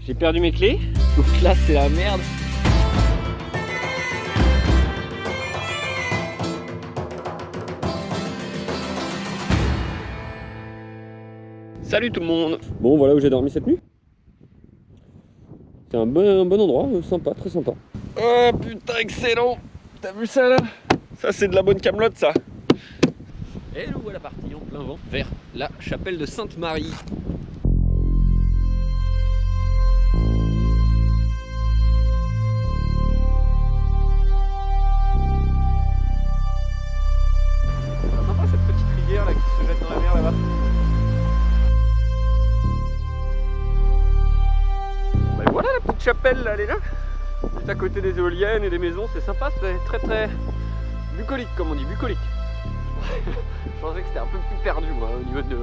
J'ai perdu mes clés, donc là c'est la merde. Salut tout le monde. Bon, voilà où j'ai dormi cette nuit. C'est un bon endroit, sympa, très sympa. Oh putain, excellent. T'as vu ça là? Ça c'est de la bonne camelote ça. Et nous voilà partis en plein vent vers la chapelle de Sainte-Marie. C'est sympa cette petite rivière là qui se jette dans la mer là-bas. Ben voilà la petite chapelle là, elle est là. Juste à côté des éoliennes et des maisons, c'est sympa, c'est très bucolique comme on dit, bucolique. Je pensais que c'était un peu plus perdu moi au milieu de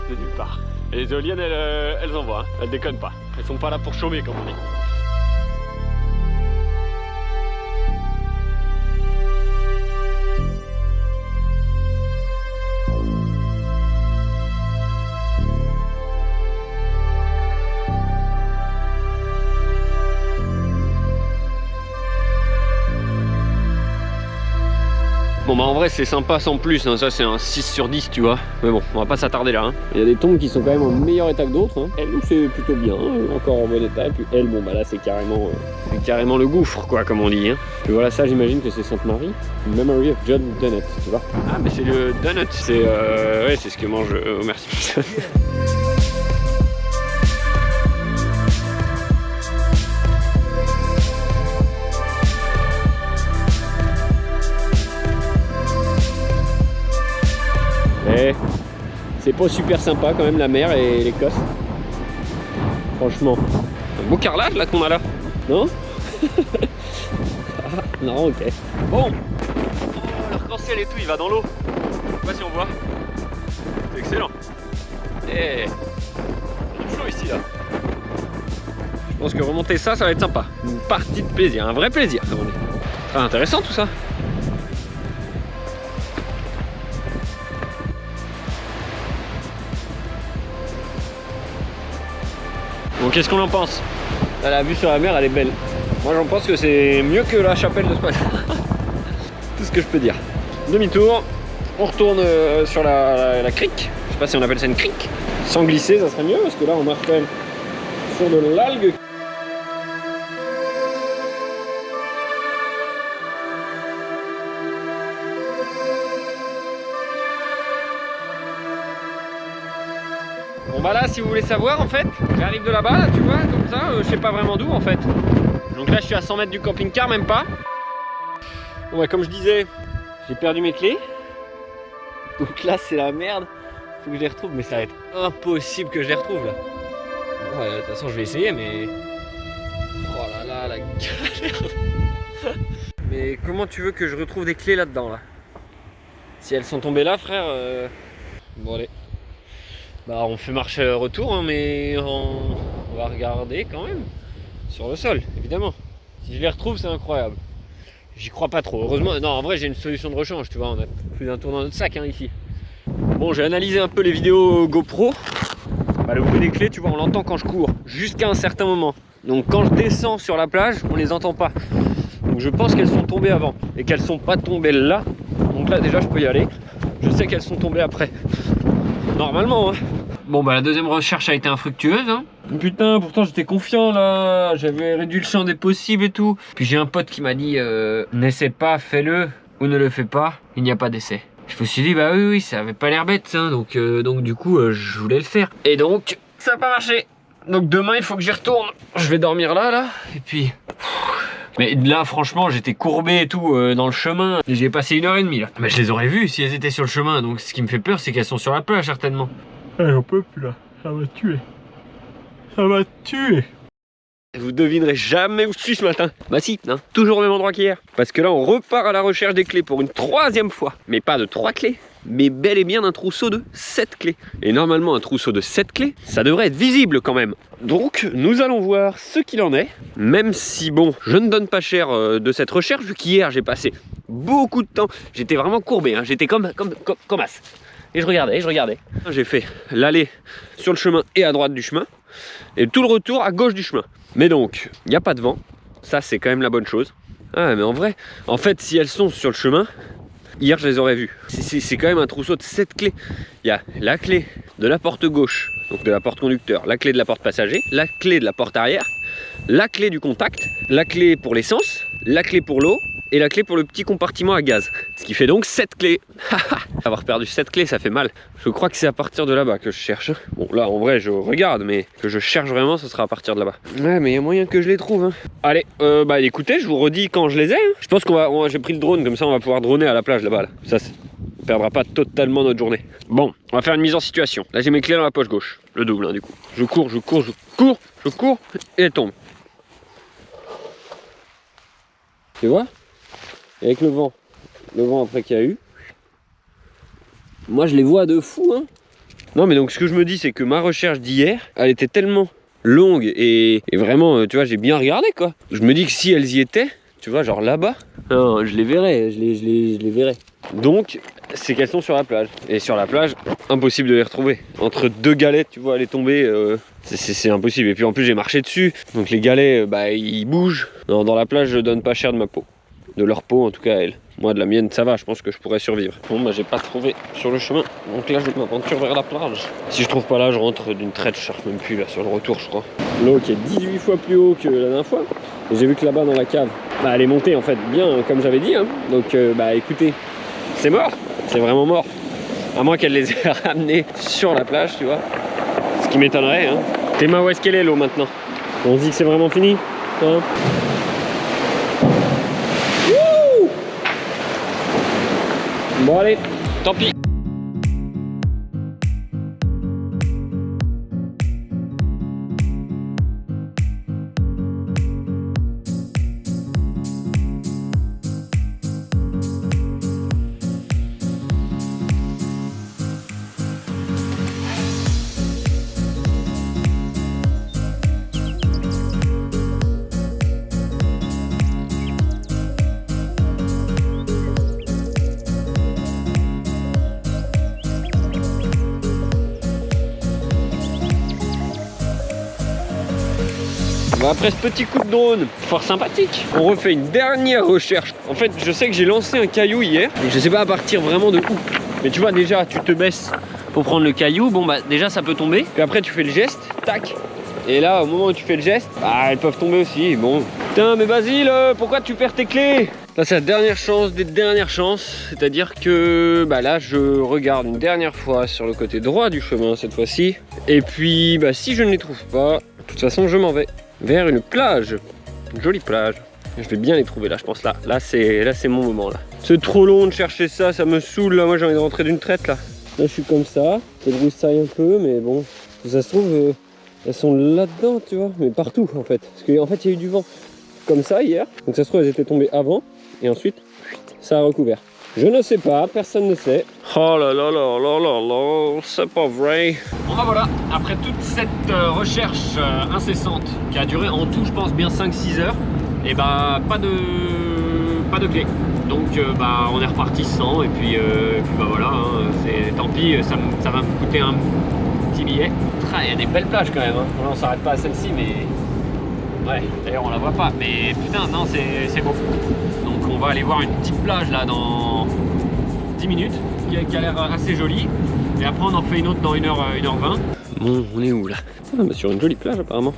nulle part. Et les éoliennes elles envoient, hein. Elles déconnent pas. Elles sont pas là pour chômer comme on dit. Bon bah en vrai c'est sympa sans plus, hein. Ça c'est un 6 sur 10 tu vois. Mais bon, on va pas s'attarder là, hein. Il y a des tombes qui sont quand même en meilleur état que d'autres, hein. Elle nous c'est plutôt bien, encore en bon état. Et puis elle, bon bah là c'est carrément le gouffre quoi comme on dit, hein. Puis voilà, ça j'imagine que c'est Sainte-Marie, Memory of John Dunnett, tu vois. Ah mais c'est le Dunnett, c'est ouais, c'est ce que mange Homer Simpson. C'est pas super sympa quand même la mer et l'Écosse. Franchement. Un beau carrelage là qu'on a là. Non? Ah, non, ok. Bon. Oh, l'arc-en-ciel et tout, il va dans l'eau. Je sais pas si on voit. C'est excellent. Et c'est chaud ici là. Je pense que remonter ça, ça va être sympa. Une partie de plaisir, un vrai plaisir. C'est intéressant tout ça. Bon, qu'est-ce qu'on en pense? Là, la vue sur la mer, elle est belle. Moi, j'en pense que c'est mieux que la chapelle de Spa. Tout ce que je peux dire. Demi-tour, on retourne sur la crique. Je sais pas si on appelle ça une crique. Sans glisser, ça serait mieux, parce que là, on marche quand même sur de l'algue. Bon bah là, si vous voulez savoir en fait, j'arrive de là-bas, là, tu vois, comme ça, je sais pas vraiment d'où en fait. Donc là je suis à 100 mètres du camping-car, même pas. Bon bah comme je disais, j'ai perdu mes clés. Donc là c'est la merde, faut que je les retrouve, mais ça va être impossible que je les retrouve là. Bon, de toute façon je vais essayer, mais... Oh là là, la galère. Mais comment tu veux que je retrouve des clés là-dedans là? Si elles sont tombées là frère, bon allez. Bah on fait marche retour, hein, mais on va regarder quand même sur le sol, évidemment. Si je les retrouve, c'est incroyable. J'y crois pas trop. Heureusement, non, en vrai, j'ai une solution de rechange, tu vois. On a plus d'un tour dans notre sac, hein, ici. Bon, j'ai analysé un peu les vidéos GoPro. Bah, le bruit des clés, tu vois, on l'entend quand je cours, jusqu'à un certain moment. Donc quand je descends sur la plage, on les entend pas. Donc je pense qu'elles sont tombées avant et qu'elles sont pas tombées là. Donc là, déjà, je peux y aller. Je sais qu'elles sont tombées après. Normalement, hein. Bon bah la deuxième recherche a été infructueuse, hein. Putain, pourtant j'étais confiant là, j'avais réduit le champ des possibles et tout. Puis j'ai un pote qui m'a dit n'essaie pas, fais-le ou ne le fais pas, il n'y a pas d'essai. Je me suis dit bah oui ça avait pas l'air bête, hein, donc du coup je voulais le faire. Et donc ça n'a pas marché. Donc demain il faut que j'y retourne. Je vais dormir là et puis... Mais là franchement j'étais courbé et tout dans le chemin. J'ai passé 1h30 là. Mais je les aurais vues si elles étaient sur le chemin. Donc ce qui me fait peur c'est qu'elles sont sur la plage certainement. J'en peux plus là. Ça m'a tué. Ça m'a tué. Vous devinerez jamais où je suis ce matin. Bah si, hein, toujours au même endroit qu'hier. Parce que là on repart à la recherche des clés pour une 3e fois. Mais pas de 3 clés, mais bel et bien d'un trousseau de 7 clés. Et normalement un trousseau de 7 clés, ça devrait être visible quand même. Donc nous allons voir ce qu'il en est. Même si bon, je ne donne pas cher de cette recherche, vu qu'hier j'ai passé beaucoup de temps. J'étais vraiment courbé, hein, j'étais comme as. Et je regardais. J'ai fait l'aller sur le chemin et à droite du chemin. et tout le retour à gauche du chemin. Mais donc, il n'y a pas de vent, ça c'est quand même la bonne chose. Ah mais en vrai, en fait si elles sont sur le chemin, hier je les aurais vues. C'est quand même un trousseau de 7 clés. Il y a la clé de la porte gauche, donc de la porte conducteur, la clé de la porte passager, la clé de la porte arrière, la clé du contact, la clé pour l'essence, la clé pour l'eau et la clé pour le petit compartiment à gaz. Ce qui fait donc 7 clés. Avoir perdu 7 clés, ça fait mal. Je crois que c'est à partir de là-bas que je cherche. Bon, là, en vrai, je regarde, mais que je cherche vraiment, ce sera à partir de là-bas. Ouais, mais il y a moyen que je les trouve. Hein. Allez, bah écoutez, je vous redis quand je les ai. Hein. Je pense j'ai pris le drone, comme ça, on va pouvoir droner à la plage là-bas. Là. Ça, on perdra pas totalement notre journée. Bon, on va faire une mise en situation. Là, j'ai mes clés dans la poche gauche. Le double, hein, du coup. Je cours, et elle tombe. Tu vois? Et avec le vent après qu'il y a eu, moi je les vois de fou hein. Non mais donc ce que je me dis c'est que ma recherche d'hier, elle était tellement longue et vraiment tu vois j'ai bien regardé quoi. Je me dis que si elles y étaient, tu vois genre là-bas, je les verrais, je les verrais. Donc c'est qu'elles sont sur la plage. Et sur la plage, impossible de les retrouver. Entre deux galettes, tu vois, elle est tombée, c'est impossible. Et puis en plus j'ai marché dessus, donc les galets, ils bougent. Non, dans la plage je donne pas cher de ma peau. De leur peau en tout cas elle. Moi de la mienne ça va, je pense que je pourrais survivre. Bon bah j'ai pas trouvé sur le chemin, donc là je m'aventure vers la plage. Si je trouve pas là je rentre d'une traite, je cherche même plus là sur le retour je crois. L'eau qui est 18 fois plus haut que la dernière fois. Et j'ai vu que là-bas dans la cave, elle est montée en fait bien comme j'avais dit hein. Donc écoutez, c'est mort, c'est vraiment mort. À moins qu'elle les ait ramenés sur la plage tu vois. Ce qui m'étonnerait hein. Théma, où est-ce qu'elle est l'eau maintenant? On se dit que c'est vraiment fini hein. Bon allez, tant pis. Après ce petit coup de drone, fort sympathique, on refait une dernière recherche. En fait, je sais que j'ai lancé un caillou hier, et je sais pas à partir vraiment de où. Mais tu vois, déjà, tu te baisses pour prendre le caillou, bon bah déjà ça peut tomber. Puis après tu fais le geste, tac. Et là, au moment où tu fais le geste, elles peuvent tomber aussi, bon. Putain, mais Basile, pourquoi tu perds tes clés? Là, c'est la dernière chance des dernières chances. C'est-à-dire que là, je regarde une dernière fois sur le côté droit du chemin cette fois-ci. Et puis, si je ne les trouve pas, de toute façon, je m'en vais vers une plage, une jolie plage. Je vais bien les trouver là, je pense là. Là c'est mon moment là. C'est trop long de chercher ça, ça me saoule là. Moi j'ai envie de rentrer d'une traite là. Là je suis comme ça, je broussaille un peu, mais bon, ça se trouve elles sont là-dedans, tu vois, mais partout en fait. Parce qu'en fait il y a eu du vent comme ça hier, donc ça se trouve elles étaient tombées avant et ensuite ça a recouvert. Je ne sais pas, personne ne sait. Oh là là là là là là, c'est pas vrai. Bon voilà, après toute cette recherche incessante qui a duré en tout je pense bien 5-6 heures, et pas de clé. Donc on est reparti sans et puis voilà, hein, c'est tant pis, ça va me coûter un petit billet. Il y a des belles plages quand même, hein. On s'arrête pas à celle-ci mais... Ouais, d'ailleurs on la voit pas, mais putain non c'est beau. Donc on va aller voir une petite plage là dans 10 minutes qui a l'air assez jolie. Et après on en fait une autre dans 1h20. Bon, on est où là? Sur une jolie plage apparemment.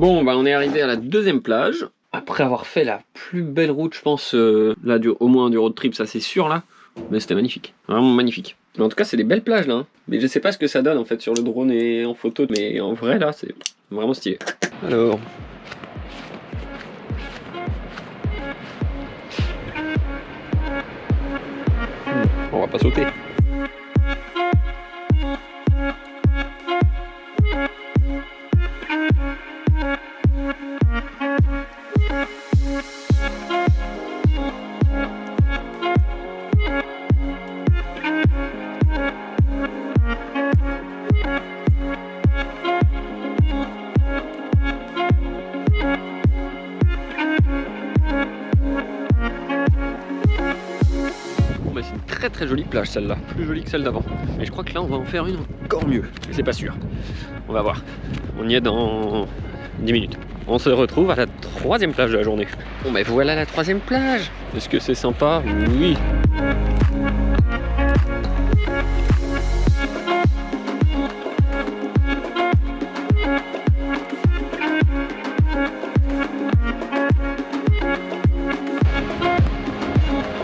Bon, bah on est arrivé à la deuxième plage. Après avoir fait la plus belle route, je pense, là, au moins du road trip, ça c'est sûr là. Mais c'était magnifique, vraiment magnifique. Mais en tout cas, c'est des belles plages là. Hein. Mais je sais pas ce que ça donne en fait sur le drone et en photo, mais en vrai là, c'est vraiment stylé. Alors. On va pas sauter. C'est une très très jolie plage celle-là, plus jolie que celle d'avant. Mais je crois que là on va en faire une encore mieux, mais c'est pas sûr. On va voir. On y est dans 10 minutes. On se retrouve à la troisième plage de la journée. Bon bah voilà la troisième plage. Est-ce que c'est sympa? Oui.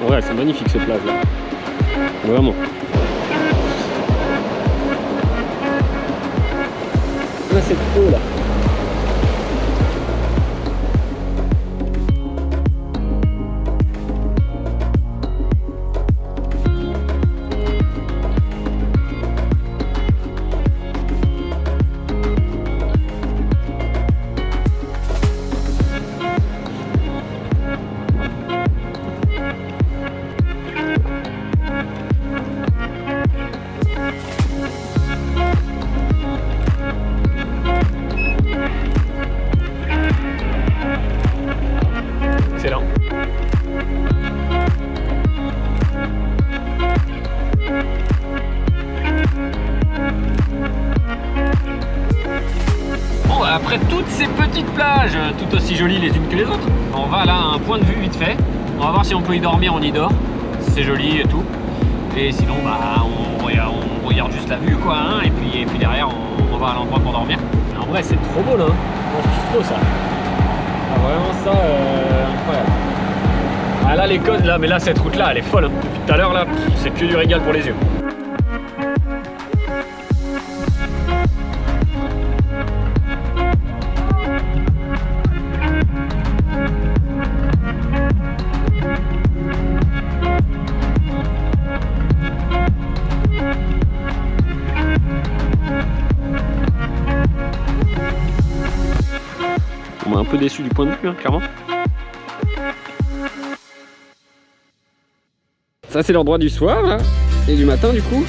Ouais, c'est magnifique cette plage là. Vraiment. Là c'est trop là. Excellent. Bon, après toutes ces petites plages, tout aussi jolies les unes que les autres, on va là à un point de vue vite fait. On va voir si on peut y dormir, on y dort. Si c'est joli et tout. Et sinon, bah, on regarde juste la vue, quoi. Hein, et puis derrière, on va à l'endroit pour dormir. En vrai, c'est trop beau là. Hein. Moi, je kiffe trop ça. Ah, vraiment ça, incroyable. Ah là les codes là, mais là cette route là elle est folle hein. Depuis tout à l'heure là, c'est que du régal pour les yeux. On m'a un peu déçu du point de vue hein, clairement. Ça c'est l'endroit du soir là, et du matin du coup.